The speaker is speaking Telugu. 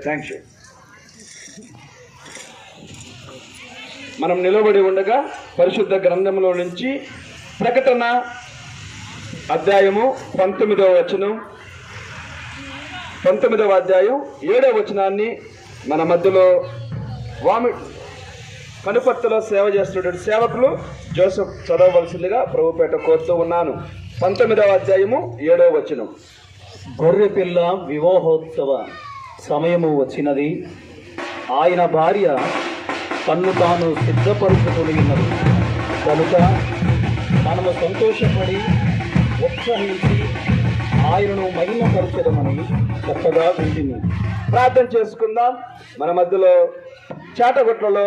Thank you. మనం నిలబడి ఉండగా పరిశుద్ధ గ్రంథంలో నుంచి ప్రకటన అధ్యాయము 19వ వచనం, 19వ అధ్యాయం 7వ వచనాన్ని మన మధ్యలో కనుపర్తిలో సేవ చేస్తున్నటువంటి సేవకులు జోసెఫ్ చదవవలసిందిగా ప్రభుపేట కోరుతూ ఉన్నాను. 19వ అధ్యాయము 7వ వచనం. గొర్రెపిల్ల వివాహోత్సవ సమయము వచ్చినది, ఆయన భార్య తన్ను తాను సిద్ధపరుచుకొని ఉన్నది కనుక మనము సంతోషపడి ఉత్సహించి ఆయనను మహిమపరచడమని చక్కగా వింటిని. ప్రార్థన చేసుకుందాం. మన మధ్యలో చాటగొట్లలో